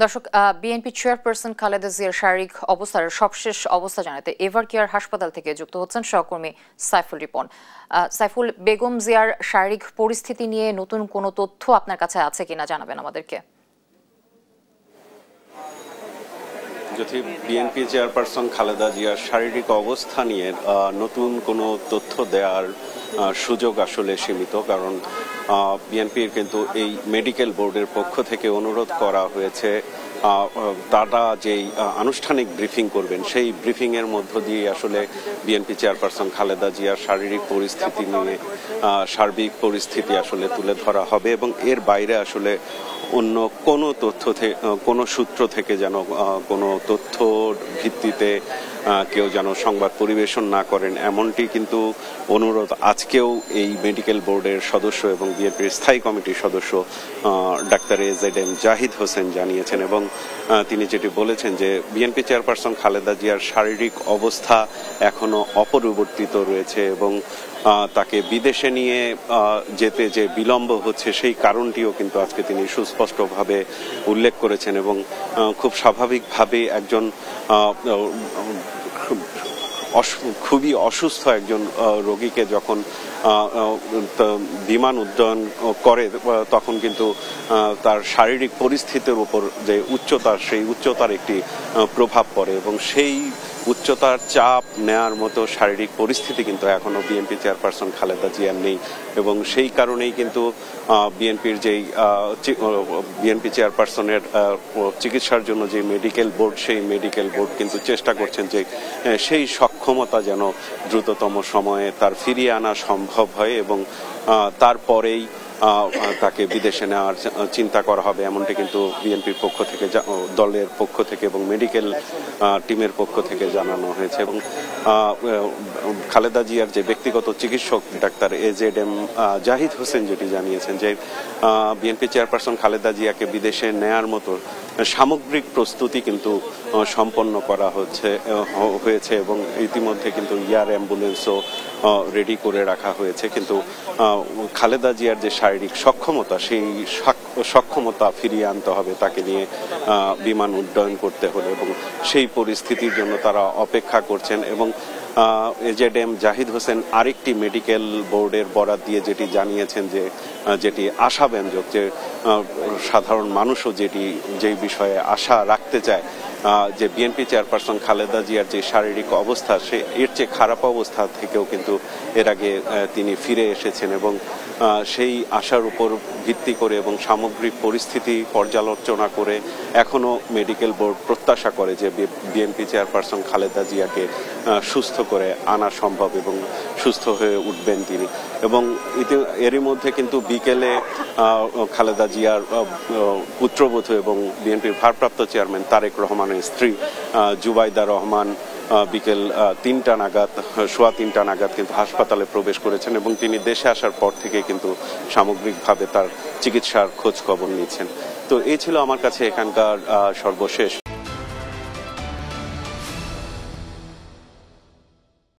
দর্শক, BNP chairperson Khaleda জিয়ার শারীরিক অবস্থার সবশেষ অবস্থা জানাতে এভার কেয়ার হাসপাতাল থেকে যুক্ত হচ্ছেন সহকর্মী সাইফুল রিপন। সাইফুল, বেগম জিয়ার শারীরিক পরিস্থিতি নিয়ে নতুন কোনো তথ্য আপনার কাছে আছে কিনা জানাবেন আমাদেরকে। যদি বিএনপি চেয়ারপারসন খালেদা জিয়ার শারীরিক অবস্থা নিয়ে নতুন কোনো তথ্য দেওয়ার সুযোগ আসলে সীমিত, কারণ বিএনপির কিন্তু এই মেডিকেল বোর্ডের পক্ষ থেকে অনুরোধ করা হয়েছে তারা যেই আনুষ্ঠানিক ব্রিফিং করবেন সেই ব্রিফিংয়ের মধ্য দিয়ে আসলে বিএনপি চেয়ারপারসন খালেদা জিয়ার শারীরিক পরিস্থিতি নিয়ে সার্বিক পরিস্থিতি আসলে তুলে ধরা হবে, এবং এর বাইরে আসলে অন্য কোনো তথ্য কোনো সূত্র থেকে যেন কোনো তথ্য ভিত্তিতে কেউ যেন সংবাদ পরিবেশন না করেন, এমনটি কিন্তু অনুরোধ আজকেও এই মেডিকেল বোর্ডের সদস্য এবং বিএনপির স্থায়ী কমিটির সদস্য ডাক্তার AZM জাহিদ হোসেন জানিয়েছেন। এবং তিনি যেটি বলেছেন যে বিএনপি চেয়ারপারসন খালেদা জিয়ার শারীরিক অবস্থা এখনো অপরিবর্তিত রয়েছে এবং তাকে বিদেশে নিয়ে যেতে যে বিলম্ব হচ্ছে সেই কারণটিও কিন্তু আজকে তিনি সুস্পষ্টভাবে উল্লেখ করেছেন। এবং খুব স্বাভাবিকভাবে একজন খুবই অসুস্থ একজন রোগীকে যখন বিমান উড্ডয়ন করে তখন কিন্তু তার শারীরিক পরিস্থিতির উপর যে উচ্চতা, সেই উচ্চতার একটি প্রভাব পড়ে, এবং সেই উচ্চতার চাপ নেয়ার মতো শারীরিক পরিস্থিতি কিন্তু এখনো বিএনপি চেয়ারপারসন খালেদা জিয়ার নেই। এবং সেই কারণেই কিন্তু বিএনপির যেই বিএনপি চেয়ারপারসনের চিকিৎসার জন্য যে মেডিকেল বোর্ড, সেই মেডিকেল বোর্ড কিন্তু চেষ্টা করছেন যে সেই সক্ষমতা যেন দ্রুততম সময়ে তার ফিরিয়ে আনা সম্ভব হয় এবং তারপরেই তাকে বিদেশে নেওয়ার চিন্তা করা হবে, এমনটি কিন্তু বিএনপির পক্ষ থেকে, দলের পক্ষ থেকে এবং মেডিকেল টিমের পক্ষ থেকে জানানো হয়েছে। এবং খালেদা জিয়ার যে ব্যক্তিগত চিকিৎসক ডাক্তার AZM জাহিদ হোসেন যেটি জানিয়েছেন যে বিএনপি চেয়ারপারসন খালেদা জিয়াকে বিদেশে নেয়ার মতো সামগ্রিক প্রস্তুতি কিন্তু সম্পন্ন করা হয়েছে এবং ইতিমধ্যে কিন্তু এয়ার অ্যাম্বুলেন্সও রেডি করে রাখা হয়েছে। কিন্তু খালেদা জিয়ার যে শারীরিক সক্ষমতা, সেই সক্ষমতা ফিরিয়ে আনতে হবে তাকে নিয়ে বিমান উড্ডয়ন করতে হলে, এবং সেই পরিস্থিতির জন্য তারা অপেক্ষা করছেন। এবং AZM জাহিদ হোসেন আরেকটি মেডিকেল বোর্ডের বরাত দিয়ে যেটি জানিয়েছেন যে যেটি আশাব্যঞ্জক, যে সাধারণ মানুষও যেই বিষয়ে আশা রাখতে চায় যে বিএনপি চেয়ারপারসন খালেদা জিয়ার যে শারীরিক অবস্থা, এর চেয়ে খারাপ অবস্থা থেকেও কিন্তু এর আগে তিনি ফিরে এসেছেন, এবং সেই আশার উপর ভিত্তি করে এবং সামগ্রিক পরিস্থিতি পর্যালোচনা করে এখনো মেডিকেল বোর্ড প্রত্যাশা করে যে বিএনপি চেয়ারপারসন খালেদা জিয়াকে সুস্থ করে আনা সম্ভব এবং সুস্থ হয়ে উঠবেন তিনি। এবং এরই মধ্যে কিন্তু বিকেলে খালেদা জিয়ার পুত্রবধূ এবং বিএনপির ভারপ্রাপ্ত চেয়ারম্যান তারেক রহমানের স্ত্রী জুবাইদা রহমান বিকেল 3টা নাগাদ, সোয়া 3টা নাগাদ কিন্তু হাসপাতালে প্রবেশ করেছেন, এবং তিনি দেশে আসার পর থেকে কিন্তু সামগ্রিকভাবে তার চিকিৎসার খোঁজ খবর নিচ্ছেন। তো এই ছিল আমার কাছে এখানকার সর্বশেষ